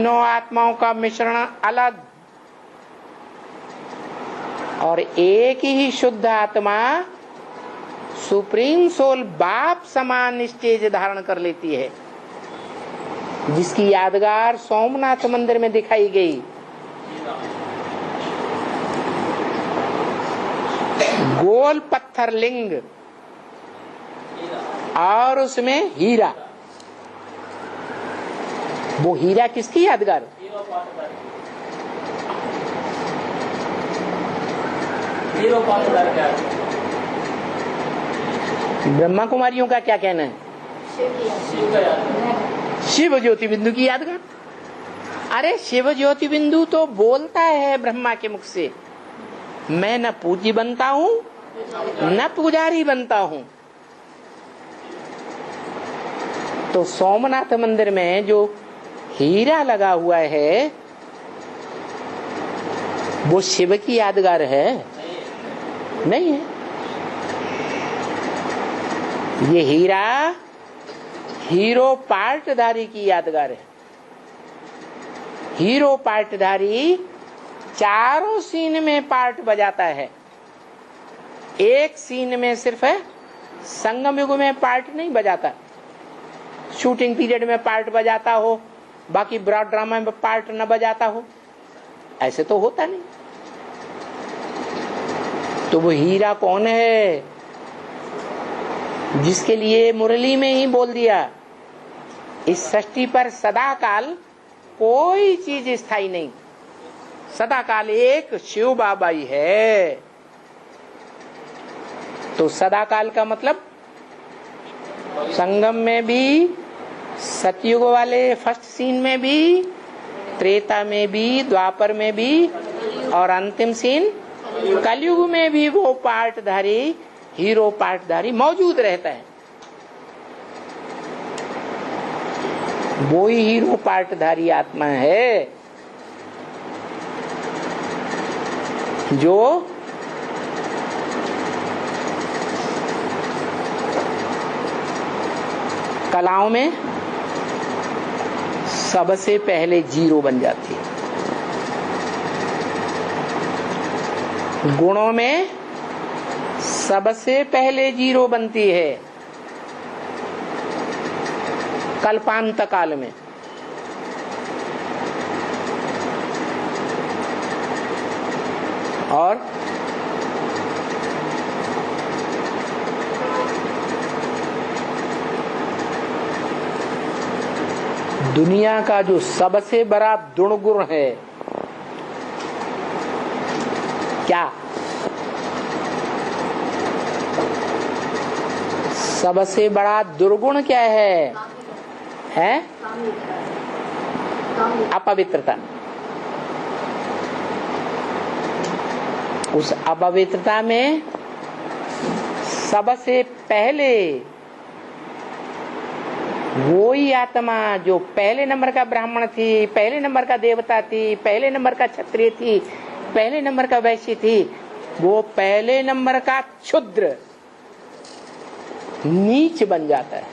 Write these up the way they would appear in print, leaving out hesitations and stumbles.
तीनों आत्माओं का मिश्रण अलग और एक ही शुद्ध आत्मा सुप्रीम सोल बाप समान स्टेज धारण कर लेती है, जिसकी यादगार सोमनाथ मंदिर में दिखाई गई। गोल पत्थर लिंग और उसमें हीरा। वो हीरा किसकी यादगार? ब्रह्मा कुमारियों का क्या कहना है? शिव ज्योति बिंदु की यादगार। अरे शिव ज्योति बिंदु तो बोलता है ब्रह्मा के मुख से, मैं न पूजी बनता हूँ न पुजारी बनता हूँ। तो सोमनाथ मंदिर में जो हीरा लगा हुआ है वो शिव की यादगार है? नहीं है। ये हीरा हीरो पार्टधारी की यादगार है। हीरो पार्टधारी चारों सीन में पार्ट बजाता है, एक सीन में सिर्फ है संगम युग में पार्ट नहीं बजाता। शूटिंग पीरियड में पार्ट बजाता हो, बाकी ब्रॉड ड्रामा में पार्ट न बजाता हो, ऐसे तो होता नहीं। तो वो हीरा कौन है? जिसके लिए मुरली में ही बोल दिया, इस सृष्टि पर सदा काल कोई चीज स्थायी नहीं, सदा काल एक शिव बाबा ही है। तो सदा काल का मतलब संगम में भी, सतयुग वाले फर्स्ट सीन में भी, त्रेता में भी, द्वापर में भी और अंतिम सीन कलयुग में भी वो पार्टधारी, हीरो पार्टधारी मौजूद रहता है। वो ही हीरो पार्टधारी आत्मा है जो कलाओं में सबसे पहले जीरो बन जाती है, गुणों में सबसे पहले जीरो बनती है कल्पांत काल में, और दुनिया का जो सबसे बड़ा दुर्गुण है क्या? सबसे बड़ा दुर्गुण क्या है? अपवित्रता। उस अपवित्रता में सबसे पहले वो ही आत्मा जो पहले नंबर का ब्राह्मण थी, पहले नंबर का देवता थी, पहले नंबर का क्षत्रिय थी, पहले नंबर का वैश्य थी, वो पहले नंबर का क्षुद्र नीच बन जाता है,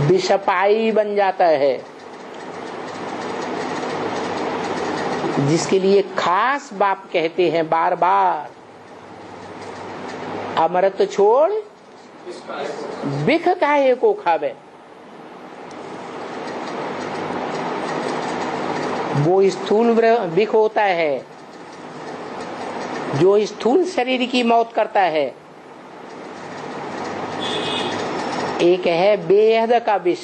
विषपाई बन जाता है, जिसके लिए खास बाप कहते हैं बार बार, अमृत छोड़ बिख काहे को खावे। वो स्थूल बिख होता है जो स्थूल शरीर की मौत करता है, एक है बेहद का विष,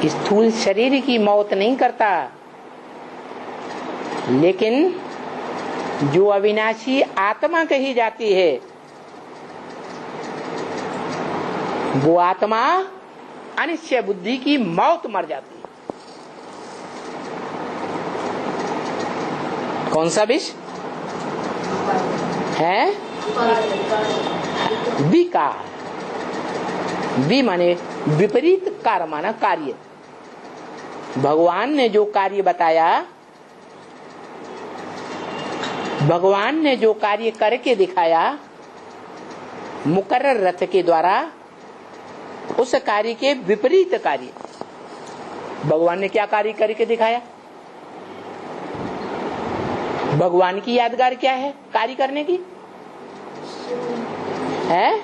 स्थूल शरीर की मौत नहीं करता, लेकिन जो अविनाशी आत्मा कही जाती है वो आत्मा अनिश्चय बुद्धि की मौत मर जाती है। कौन सा विष है? विकार। वि माने विपरीत कार माना कार्य। भगवान ने जो कार्य बताया, भगवान ने जो कार्य करके दिखाया मुकर्रर रथ के द्वारा, उस कार्य के विपरीत कार्य। भगवान ने क्या कार्य करके दिखाया? भगवान की यादगार क्या है कार्य करने की? है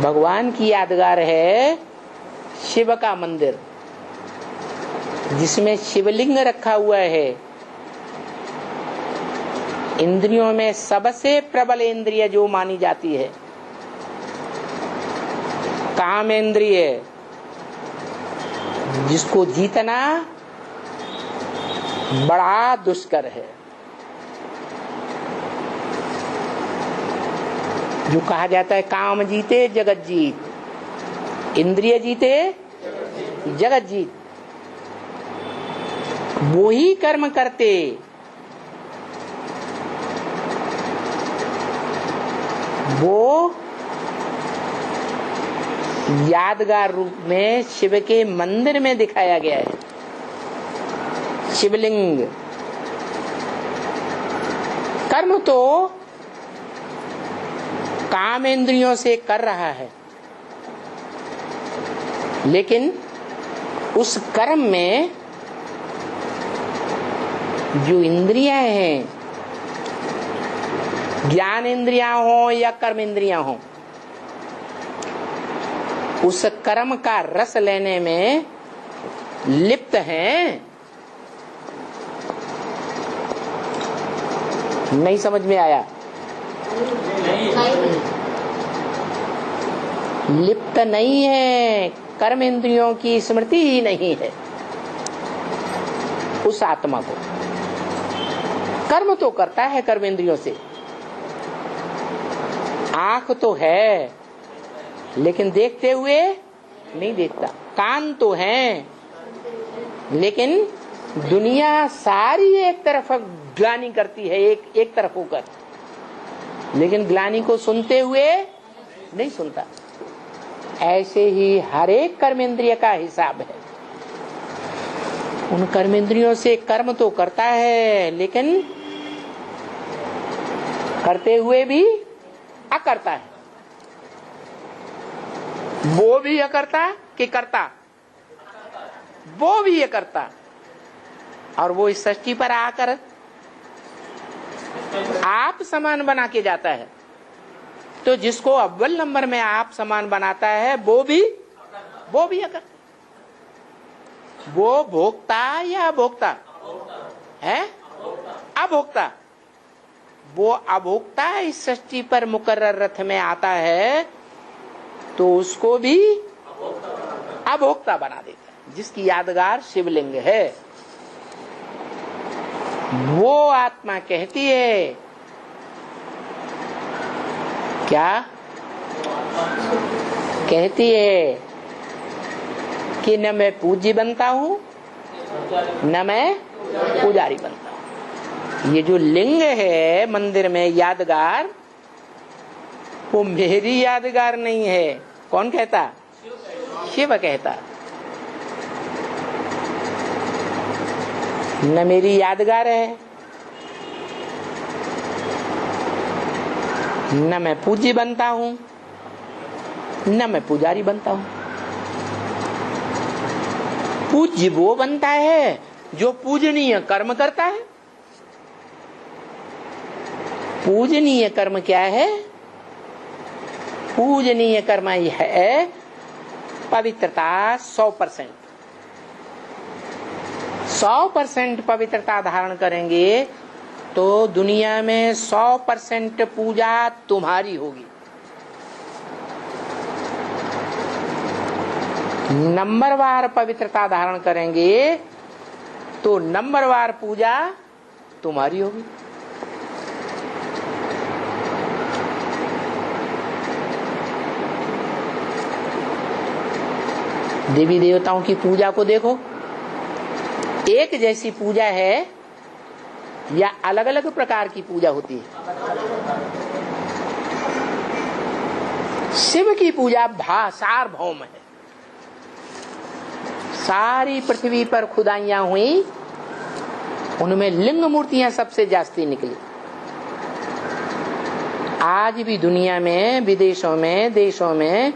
भगवान की यादगार है शिव का मंदिर, जिसमें शिवलिंग रखा हुआ है। इंद्रियों में सबसे प्रबल इंद्रिय जो मानी जाती है काम इंद्रिय, जिसको जीतना बड़ा दुष्कर है। जो कहा जाता है काम जीते जगत जीत, इंद्रिय जीते जगत जीत। वो ही कर्म करते वो यादगार रूप में शिव के मंदिर में दिखाया गया है। शिवलिंग कर्म तो काम इंद्रियों से कर रहा है, लेकिन उस कर्म में जो इंद्रियां हैं, ज्ञान इंद्रियां हो या कर्म इंद्रियां हो, उस कर्म का रस लेने में लिप्त हैं। नहीं समझ में आया? लिप्त नहीं है, कर्म इंद्रियों की स्मृति ही नहीं है उस आत्मा को। कर्म तो करता है कर्म इंद्रियों से, आंख तो है लेकिन देखते हुए नहीं देखता, कान तो है लेकिन दुनिया सारी एक तरफ ग्लानि करती है, एक तरफ होकर, लेकिन ग्लानि को सुनते हुए नहीं सुनता। ऐसे ही हर एक कर्मेंद्रिय का हिसाब है। उन कर्मेंद्रियों से कर्म तो करता है, लेकिन करते हुए भी अकर्ता है। वो भी अकर्ता कि करता? वो भी अकर्ता। और वो इस सृष्टि पर आकर आप समान बना के जाता है। तो जिसको अव्वल नंबर में आप समान बनाता है वो भी अकर्ता। वो भोक्ता या अभोक्ता है? अभोक्ता। वो अभोक्ता इस सृष्टि पर मुकर्रर रथ में आता है तो उसको भी अभोक्ता बना देता है। जिसकी यादगार शिवलिंग है, वो आत्मा कहती है क्या? कहती है कि न मैं पूज्य बनता हूं न मैं पुजारी बनता हूं। ये जो लिंग है मंदिर में यादगार, वो मेरी यादगार नहीं है। कौन कहता? शिव कहता। न मेरी यादगार है, न मैं पूज्य बनता हूं न मैं पुजारी बनता हूं। पूज्य वो बनता है जो पूजनीय कर्म करता है। पूजनीय कर्म क्या है? पूजनीय कर्म यह है पवित्रता 100%। 100% पवित्रता धारण करेंगे तो दुनिया में 100% पूजा तुम्हारी होगी। नंबरवार पवित्रता धारण करेंगे तो नंबरवार पूजा तुम्हारी होगी। देवी देवताओं की पूजा को देखो, एक जैसी पूजा है या अलग अलग प्रकार की पूजा होती है? शिव की पूजा सार्वभौम है। सारी पृथ्वी पर खुदाइयां हुई, उनमें लिंग मूर्तियां सबसे जास्ती निकली। आज भी दुनिया में, विदेशों में, देशों में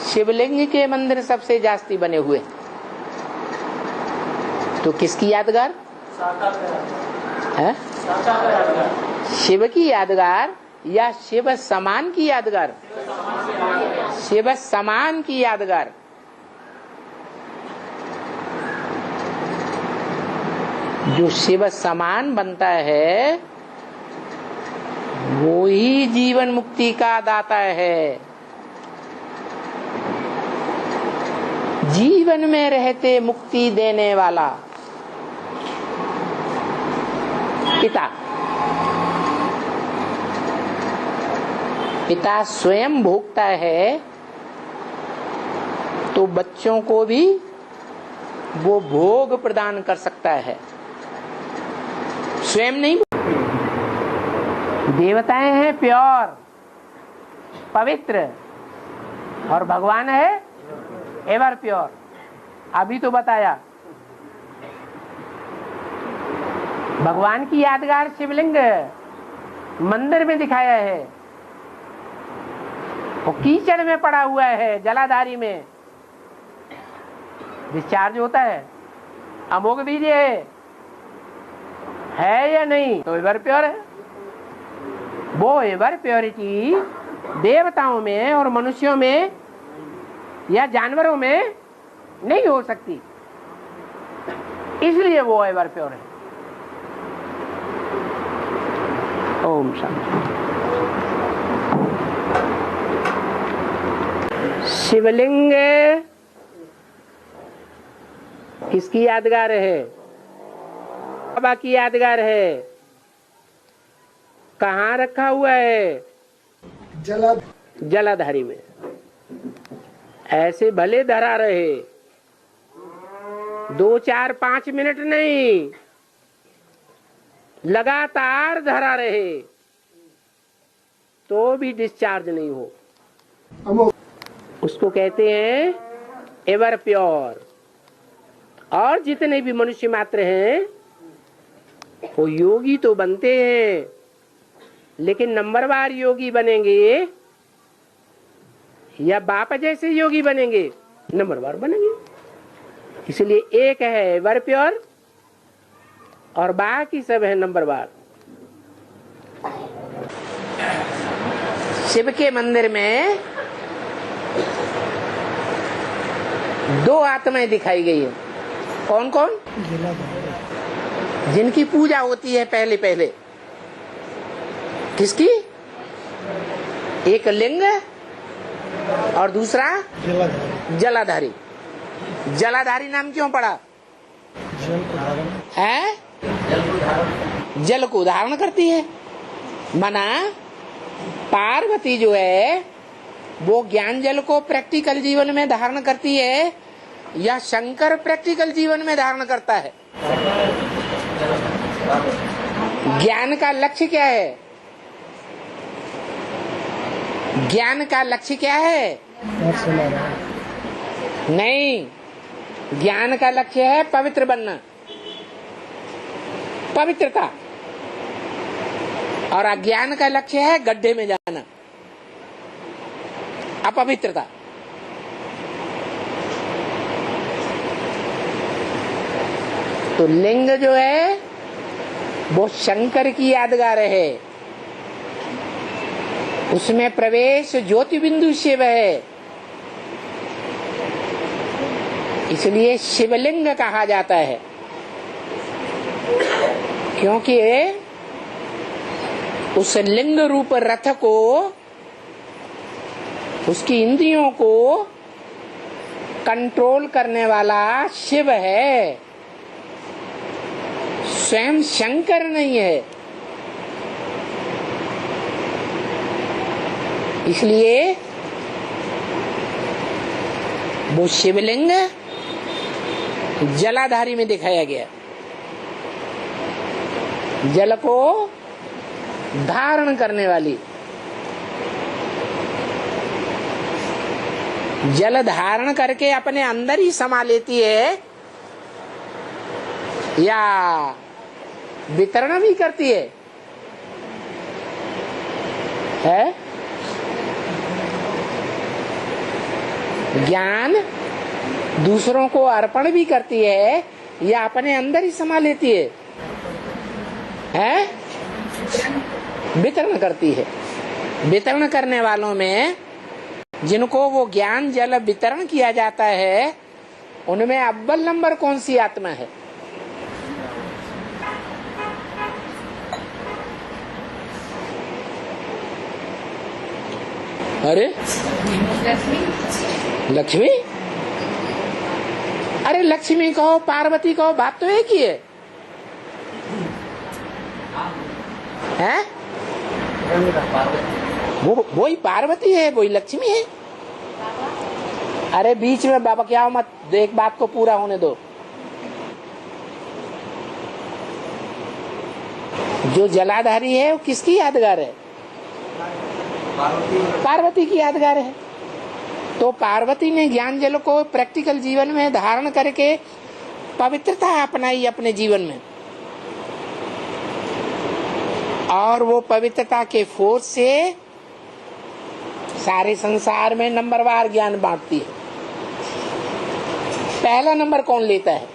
शिवलिंग के मंदिर सबसे जास्ती बने हुए, तो किसकी यादगार है? शिव की यादगार या शिव समान की यादगार? शिव समान की यादगार। जो शिव समान बनता है वो ही जीवन मुक्ति का दाता है। जीवन में रहते मुक्ति देने वाला पिता। पिता स्वयं भोगता है तो बच्चों को भी वो भोग प्रदान कर सकता है, स्वयं नहीं। देवताएं हैं प्योर, पवित्र, और भगवान है एवर प्योर। अभी तो बताया भगवान की यादगार शिवलिंग मंदिर में दिखाया है, वो कीचड़ में पड़ा हुआ है, जलाधारी में डिस्चार्ज होता है। अमोघ बीज है या नहीं? तो एवर प्योर है। वो एवर प्योरिटी देवताओं में और मनुष्यों में या जानवरों में नहीं हो सकती, इसलिए वो एवर प्योर है। ओम शांति। शिवलिंग किसकी यादगार है? बाबा की यादगार है। कहाँ रखा हुआ है? जलाधारी में। ऐसे भले धरा रहे, 2, 4, 5 मिनट नहीं, लगातार धरा रहे तो भी डिस्चार्ज नहीं हो, उसको कहते हैं एवर प्योर। और जितने भी मनुष्य मात्र हैं वो योगी तो बनते हैं, लेकिन नंबरवार योगी बनेंगे या बाप जैसे योगी बनेंगे? नंबरवार बनेंगे। इसलिए एक है एवर प्योर और बाकी सब है नंबरवार। शिव के मंदिर में 2 आत्माएं दिखाई गई है। कौन कौन? जिनकी पूजा होती है पहले पहले। किसकी? एक लिंग और दूसरा जलाधारी। जलाधारी नाम क्यों पड़ा? है? जल को धारण करती है। मना पार्वती जो है वो ज्ञान जल को प्रैक्टिकल जीवन में धारण करती है या शंकर प्रैक्टिकल जीवन में धारण करता है? ज्ञान का लक्ष्य क्या है? ज्ञान का लक्ष्य क्या है? नहीं, ज्ञान का लक्ष्य है पवित्र बनना, पवित्रता। और अज्ञान का लक्ष्य है गड्ढे में जाना, अपवित्रता। तो लिंग जो है वो शंकर की यादगार है, उसमें प्रवेश ज्योति बिंदु शिव है, इसलिए शिवलिंग कहा जाता है। क्योंकि उस लिंग रूप रथ को, उसकी इंद्रियों को कंट्रोल करने वाला शिव है, स्वयं शंकर नहीं है। इसलिए वो शिवलिंग जलाधारी में दिखाया गया। जल को धारण करने वाली, जल धारण करके अपने अंदर ही समा लेती है या वितरण भी करती है? ज्ञान दूसरों को अर्पण भी करती है या अपने अंदर ही समा लेती है? वितरण करती है। वितरण करने वालों में जिनको वो ज्ञान जल वितरण किया जाता है, उनमें अव्वल नंबर कौन सी आत्मा है? अरे लक्ष्मी। अरे लक्ष्मी कहो पार्वती कहो, बात तो एक ही है, हैं? वो ही पार्वती है, वही लक्ष्मी है। अरे बीच में बाबा क्या मत, एक बात को पूरा होने दो। जो जलाधारी है वो किसकी यादगार है? पार्वती की यादगार है। तो पार्वती ने ज्ञान जल को प्रैक्टिकल जीवन में धारण करके पवित्रता अपनाई अपने जीवन में, और वो पवित्रता के फोर्स से सारे संसार में नंबरवार ज्ञान बांटती है। पहला नंबर कौन लेता है?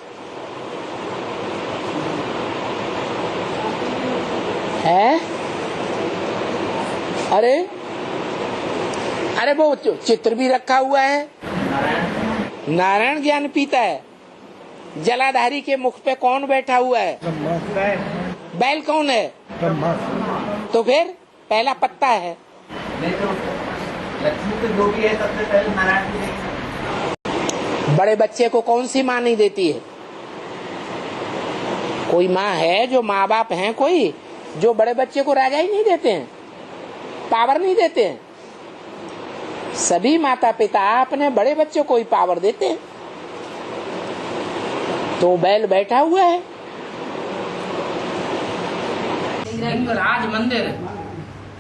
अरे वो चित्र भी रखा हुआ है, नारायण ज्ञान पीता है। जलाधारी के मुख पे कौन बैठा हुआ है? बैल कौन है? तो फिर पहला पत्ता है। लक्ष्मी तो जो भी है सबसे पहले नारायण। बड़े बच्चे को कौन सी माँ नहीं देती है? कोई माँ है, जो माँ बाप हैं कोई, जो बड़े बच्चे को राजा ही नहीं देते हैं, पावर नहीं देते हैं। सभी माता पिता अपने बड़े बच्चों को ही पावर देते हैं। तो बैल बैठा हुआ है। लिंगराज मंदिर,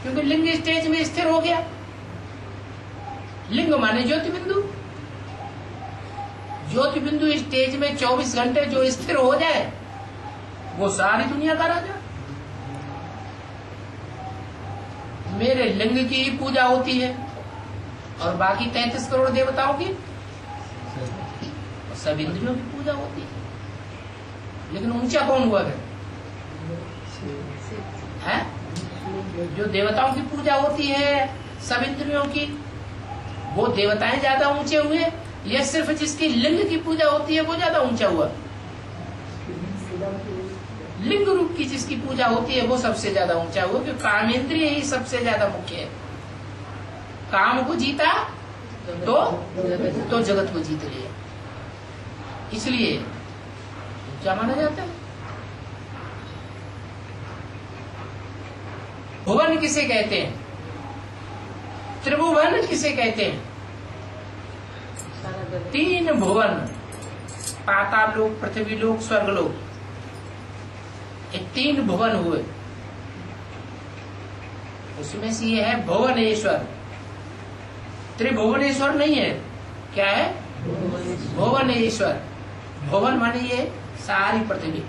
क्योंकि लिंग स्टेज में स्थिर हो गया। लिंग माने ज्योति बिंदु। ज्योति बिंदु स्टेज में 24 घंटे जो स्थिर हो जाए, वो सारी दुनिया का राजा। मेरे लिंग की ही पूजा होती है और बाकी 33 करोड़ देवताओं की सब इंद्रियों की पूजा होती है। लेकिन ऊंचा कौन हुआ है? जो देवताओं की पूजा होती है सब इंद्रियों की, वो देवताएं ज्यादा ऊंचे हुए, या सिर्फ जिसकी लिंग की पूजा होती है वो ज्यादा ऊंचा हुआ? लिंग रूप की जिसकी पूजा होती है वो सबसे ज्यादा ऊंचा हुआ, क्योंकि कामेंद्रिय ही सबसे ज्यादा मुख्य है। काम को जीता तो जगत को जीत लिया, इसलिए ऊंचा माना जाता है। भुवन किसे कहते हैं? त्रिभुवन किसे कहते हैं? 3 भुवन, पाताल लोक, पृथ्वी लोक, स्वर्ग लोक, ये 3 भुवन हुए। उसमें से ये है भुवनेश्वर। त्रिभुवनेश्वर नहीं है, क्या है? भुवनेश्वर। भुवन माने ये सारी पृथ्वी।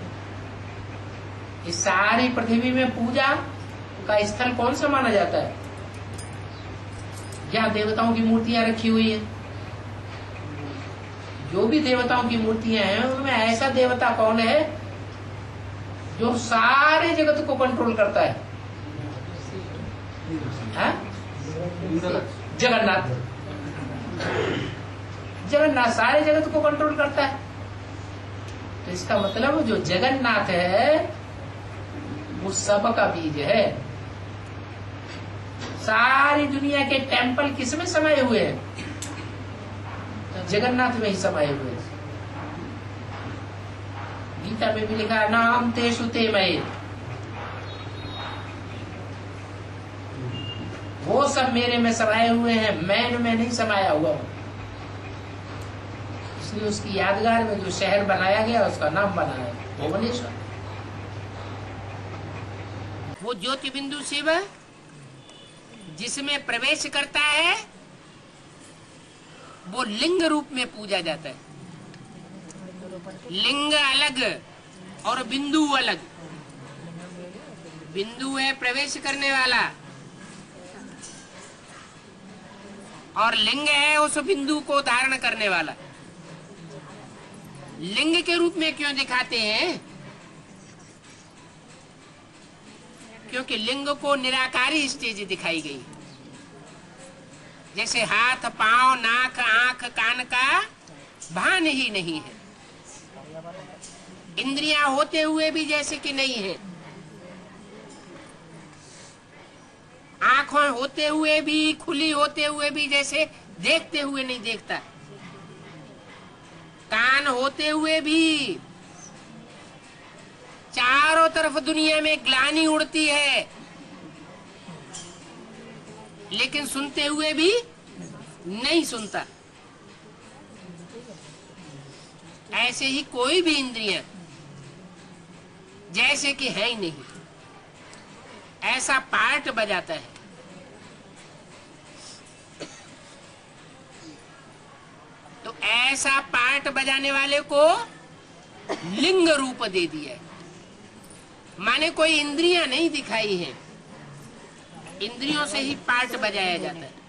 इस सारी पृथ्वी में पूजा का स्थल कौन सा माना जाता है? जहाँ देवताओं की मूर्तियां रखी हुई है। जो भी देवताओं की मूर्तियां हैं उनमें ऐसा देवता कौन है जो सारे जगत को कंट्रोल करता है? जगन्नाथ। जगन्नाथ सारे जगत को कंट्रोल करता है। तो इसका मतलब जो जगन्नाथ है वो सबका बीज है। सारी दुनिया के टेम्पल किसमें समाये हुए हैं? जगन्नाथ में ही समाये हुए हैं। गीता में भी लिखा है नाम तेषु ते मये, वो सब मेरे में समाये हुए हैं, मैं इनमें नहीं समाया हुआ हूं। इसलिए उसकी यादगार में जो शहर बनाया गया उसका नाम बना है भुवनेश्वर। वो ज्योति बिंदु शिव जिसमें प्रवेश करता है वो लिंग रूप में पूजा जाता है। लिंग अलग और बिंदु अलग। बिंदु है प्रवेश करने वाला और लिंग है उस बिंदु को धारण करने वाला। लिंग के रूप में क्यों दिखाते हैं? क्योंकि लिंग को निराकारी स्टेज दिखाई गई। जैसे हाथ, पांव, नाक, आंख, कान का भान ही नहीं है, इंद्रियां होते हुए भी जैसे कि नहीं है, आंखों होते हुए भी, खुली होते हुए भी जैसे देखते हुए नहीं देखता, कान होते हुए भी चारों तरफ दुनिया में ग्लानि उड़ती है, लेकिन सुनते हुए भी नहीं सुनता। ऐसे ही कोई भी इंद्रियां जैसे कि है ही नहीं, ऐसा पार्ट बजाता है। तो ऐसा पार्ट बजाने वाले को लिंग रूप दे दिया है। माने कोई इंद्रियां नहीं दिखाई है, इंद्रियों से ही पार्ट बजाया जाता है।